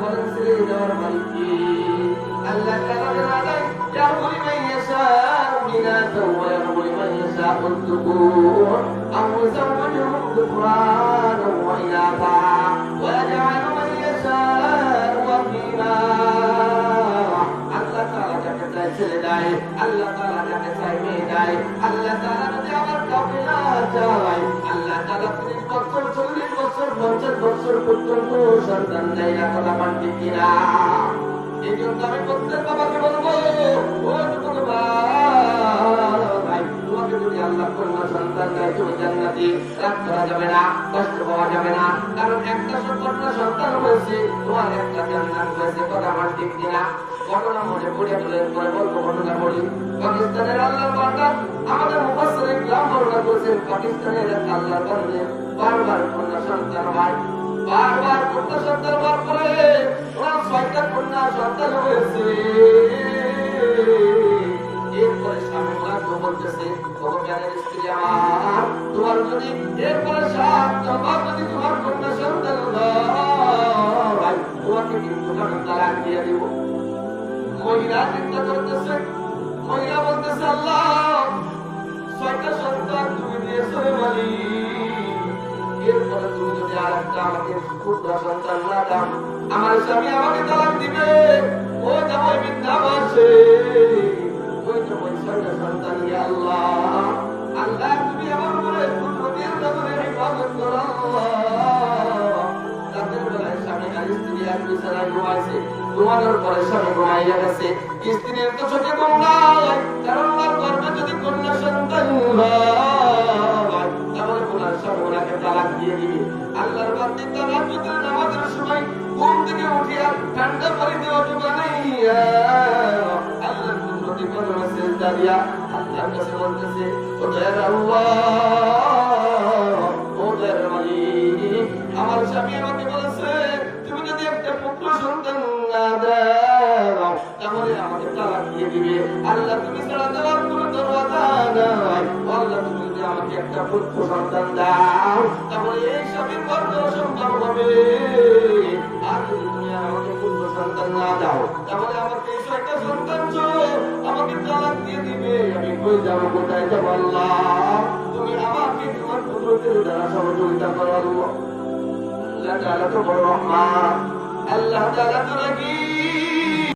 বলেন ছেড়ে দেওয়ার মালিক কি? আল্লাহ তাআলা জানালেন ইয়াহদি মান ইয়াশাউ ইনাসা ওয়া ইয়াহদি মান ইয়াশাউ যুকুর আও ইউযাওwijuhum যুকরানা ওয়া ইনাসা ওয়া ইয়াজআলু মান ইয়াশাউ আকিমা। আল্লাহ তাআলা যাকে চায় ছেড়ে দেয়, আল্লাহ তাআলা যাকে চায় মেয়ে দেয়। আল্লাহ তাআলা যদি আমার কাউকে না চায়, আল্লাহ তাআলা 30 বছর 40 বছর 50 বছর পর্যন্ত সন্তান দেয় না। কথা বলেন ঠিক কিনা? এই জন্য আমি প্রত্যেক বাবাকে বলবো, ও যুবক ভাই, তোমাকে যদি আল্লাহ কন্যা সন্তান দেয়, তুমি জান্নাতি, রাগ করা যাবে না, কষ্ট পাওয়া যাবে না। কারণ একটা কন্যা সন্তান হয়েছে, তোমার একটা জান্নাত হয়েছে। কথা বলেন ঠিক কিনা? ঘটনা মনে পড়ে তোলেন পরে বলবো। ঘটনা বলি, পাকিস্তানের আল্লাহর বান্দা আমাদের মুফাসসির ইকরাম বর্ণনা করেছেন, পাকিস্তানের এক আল্লাহর বান্দা বারবার কন্যা সন্তান হয়, বারবার কন্যা সন্তান হওয়ার পরে ওনার 6টা কন্যা সন্তান হয়েছে। এরপরে স্বামী ওনাকে বলতেছে, ভগবানের স্ত্রী আমার, তোমার যদি এরপরে 7টা বার যদি তোমার কন্যা সন্তান হয়, তোমাকে কিন্তু আমি তালাক দিয়ে দেব। মহিলা চিন্তা করতেছে, মহিলা বলতেছে, আল্লাহ 6টা সন্তান তুমি দিয়েছো রে মালিক, এরপরে তুমি যদি আর একটা আমাকে পুত্র সন্তান না দাও, আমার স্বামী আমাকে তালাক দিবে। ও জামাই বৃদ্ধাবাসে, ওই তো ওই 6টা সন্তান, ইয়া আল্লাহ, আল্লাহ তুমি আমার উপরে কুদরতের নজরে হিফাজত করো আল্লাহ। রাতের বেলায় স্বামী আর স্ত্রী এক বিছানায় ঘুমাইছে, ঘুমানোর পরে স্বামী ঘুমাইয়া গেছে, স্ত্রীর তো চোখে ঘুম নাই, কারণ ওর গর্ভে যদি কন্যা সন্তান হয় তাহলে ওনার স্বামী ওনাকে তালাক দিয়ে দিবে। আল্লাহর বান্দা তাহাজ্জুদের নামাজের সময় ঘুম থেকে উঠিয়া ঠান্ডা পানি দিয়ে ওযু বানাইয়া আল্লাহর কুদরতি কদমে সিজদা দিয়া আল্লাহর কাছে বলতেছে, ও দয়ার আল্লাহ, ও দয়ার মালিক, আমার স্বামী আমাকে বলেছে তুমি যদি একটা পুত্র সন্তান না দাও তাহলে আমাকে তালাক দিয়ে দিবে। আল্লাহ তুমি ছাড়া দেওয়ার কোনো দরওয়াজা নাই। আল্লাহ তুমি যদি আমাকে একটা পুত্র সন্তান দাও তাহলে এই স্বামীর গর্ভ সন্তান হবে। আর যদি তুমি আমাকে পুত্র সন্তান না দাও তাহলে আমাকে এই 6টা সন্তান সহ আমাকে তালাক দিয়ে দিবে। আমি কই যাবো, কোথায় যাবো? আল্লাহ তুমি আমাকে তোমার কুদরতের দ্বারা সহযোগিতা করো। আল্লাহ তাআলা তো বড় রহমান, আল্লাহ তাআলা তো রাখি